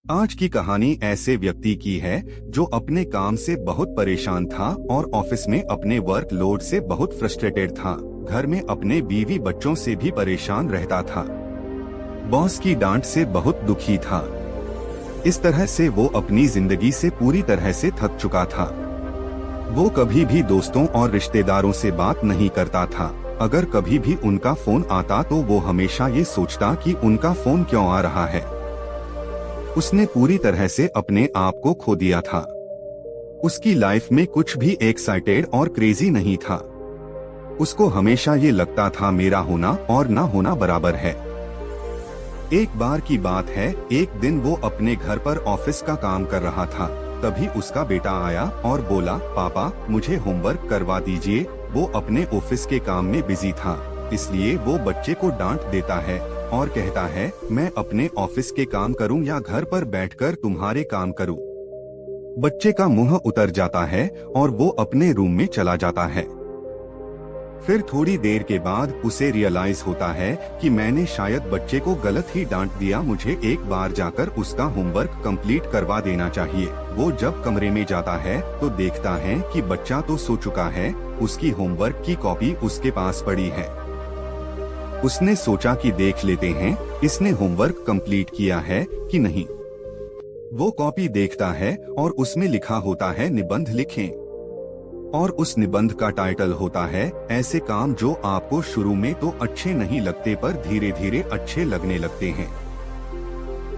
आज की कहानी ऐसे व्यक्ति की है जो अपने काम से बहुत परेशान था और ऑफिस में अपने वर्क लोड से बहुत फ्रस्ट्रेटेड था। घर में अपने बीवी बच्चों से भी परेशान रहता था। बॉस की डांट से बहुत दुखी था। इस तरह से वो अपनी जिंदगी से पूरी तरह से थक चुका था। वो कभी भी दोस्तों और रिश्तेदारों से बात नहीं करता था। अगर कभी भी उनका फोन आता तो वो हमेशा ये सोचता कि उनका फोन क्यों आ रहा है। उसने पूरी तरह से अपने आप को खो दिया था। उसकी लाइफ में कुछ भी एक्साइटेड और क्रेजी नहीं था। उसको हमेशा ये लगता था मेरा होना और ना होना बराबर है। एक बार की बात है, एक दिन वो अपने घर पर ऑफिस का काम कर रहा था। तभी उसका बेटा आया और बोला, पापा मुझे होमवर्क करवा दीजिए। वो अपने ऑफिस के काम में बिजी था, इसलिए वो बच्चे को डांट देता है और कहता है, मैं अपने ऑफिस के काम करूं या घर पर बैठकर तुम्हारे काम करूं। बच्चे का मुंह उतर जाता है और वो अपने रूम में चला जाता है। फिर थोड़ी देर के बाद उसे रियलाइज होता है कि मैंने शायद बच्चे को गलत ही डांट दिया। मुझे एक बार जाकर उसका होमवर्क कंप्लीट करवा देना चाहिए। वो जब कमरे में जाता है तो देखता है कि बच्चा तो सो चुका है। उसकी होमवर्क की कॉपी उसके पास पड़ी है। उसने सोचा कि देख लेते हैं इसने होमवर्क कंप्लीट किया है कि नहीं। वो कॉपी देखता है और उसमें लिखा होता है निबंध लिखें, और उस निबंध का टाइटल होता है ऐसे काम जो आपको शुरू में तो अच्छे नहीं लगते पर धीरे धीरे अच्छे लगने लगते हैं।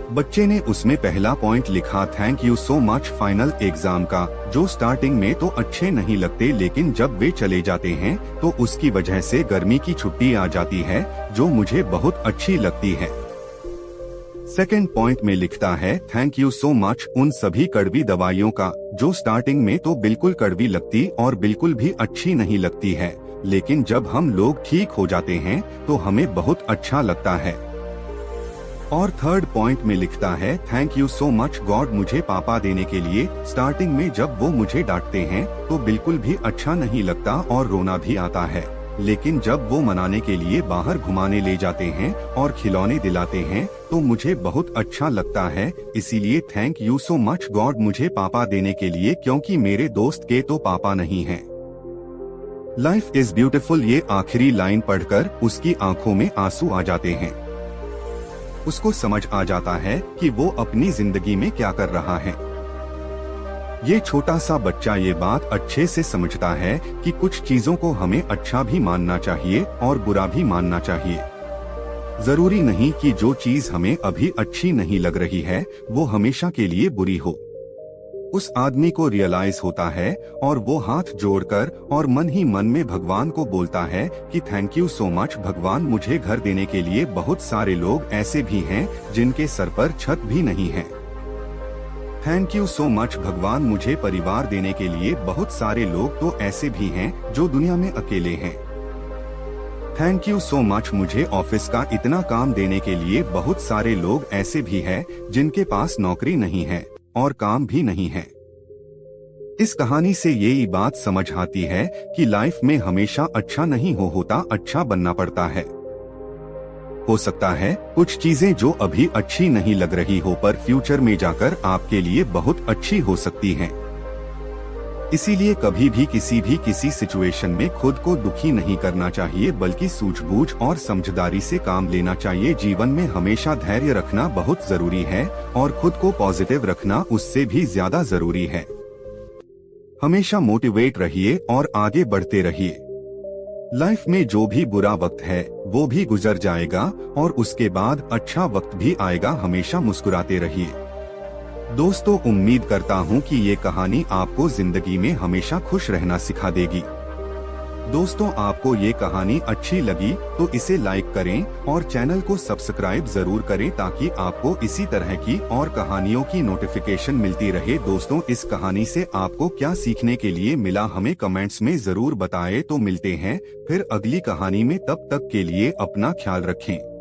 बच्चे ने उसमें पहला पॉइंट लिखा, thank you so much final exam का, जो स्टार्टिंग में तो अच्छे नहीं लगते लेकिन जब वे चले जाते हैं तो उसकी वजह से गर्मी की छुट्टी आ जाती है जो मुझे बहुत अच्छी लगती है। सेकेंड पॉइंट में लिखता है, थैंक यू सो मच उन सभी कड़वी दवाइयों का जो स्टार्टिंग में तो बिल्कुल कड़वी लगती और बिल्कुल भी अच्छी नहीं लगती है, लेकिन जब हम लोग ठीक हो जाते हैं तो हमें बहुत अच्छा लगता है। और थर्ड पॉइंट में लिखता है, thank you so much God मुझे पापा देने के लिए। स्टार्टिंग में जब वो मुझे डांटते हैं तो बिल्कुल भी अच्छा नहीं लगता और रोना भी आता है, लेकिन जब वो मनाने के लिए बाहर घुमाने ले जाते हैं और खिलौने दिलाते हैं तो मुझे बहुत अच्छा लगता है। इसीलिए thank you so much God मुझे पापा देने के लिए, क्योंकि मेरे दोस्त के तो पापा नहीं हैं। लाइफ इज ब्यूटीफुल, ये आखिरी लाइन पढ़कर उसकी आंखों में आंसू आ जाते हैं। उसको समझ आ जाता है कि वो अपनी जिंदगी में क्या कर रहा है। ये छोटा सा बच्चा ये बात अच्छे से समझता है कि कुछ चीजों को हमें अच्छा भी मानना चाहिए और बुरा भी मानना चाहिए। जरूरी नहीं कि जो चीज हमें अभी अच्छी नहीं लग रही है वो हमेशा के लिए बुरी हो। उस आदमी को रियलाइज होता है और वो हाथ जोड़कर और मन ही मन में भगवान को बोलता है कि थैंक यू सो मच भगवान, मुझे घर देने के लिए बहुत सारे लोग ऐसे भी हैं जिनके सर पर छत भी नहीं है। थैंक यू सो मच भगवान, मुझे परिवार देने के लिए बहुत सारे लोग तो ऐसे भी हैं जो दुनिया में अकेले हैं। थैंक यू सो मच मुझे ऑफिस का इतना काम देने के लिए बहुत सारे लोग ऐसे भी हैं जिनके पास नौकरी नहीं है और काम भी नहीं है। इस कहानी से यही बात समझ आती है कि लाइफ में हमेशा अच्छा नहीं होता, अच्छा बनना पड़ता है। हो सकता है कुछ चीजें जो अभी अच्छी नहीं लग रही हो पर फ्यूचर में जाकर आपके लिए बहुत अच्छी हो सकती हैं। इसीलिए कभी भी किसी सिचुएशन में खुद को दुखी नहीं करना चाहिए, बल्कि सूझबूझ और समझदारी से काम लेना चाहिए। जीवन में हमेशा धैर्य रखना बहुत जरूरी है और खुद को पॉजिटिव रखना उससे भी ज्यादा जरूरी है। हमेशा मोटिवेट रहिए और आगे बढ़ते रहिए। लाइफ में जो भी बुरा वक्त है वो भी गुजर जाएगा और उसके बाद अच्छा वक्त भी आएगा। हमेशा मुस्कुराते रहिए। दोस्तों, उम्मीद करता हूँ कि ये कहानी आपको जिंदगी में हमेशा खुश रहना सिखा देगी। दोस्तों, आपको ये कहानी अच्छी लगी तो इसे लाइक करें और चैनल को सब्सक्राइब जरूर करें ताकि आपको इसी तरह की और कहानियों की नोटिफिकेशन मिलती रहे। दोस्तों, इस कहानी से आपको क्या सीखने के लिए मिला हमें कमेंट्स में जरूर बताएं। तो मिलते हैं फिर अगली कहानी में, तब तक के लिए अपना ख्याल रखें।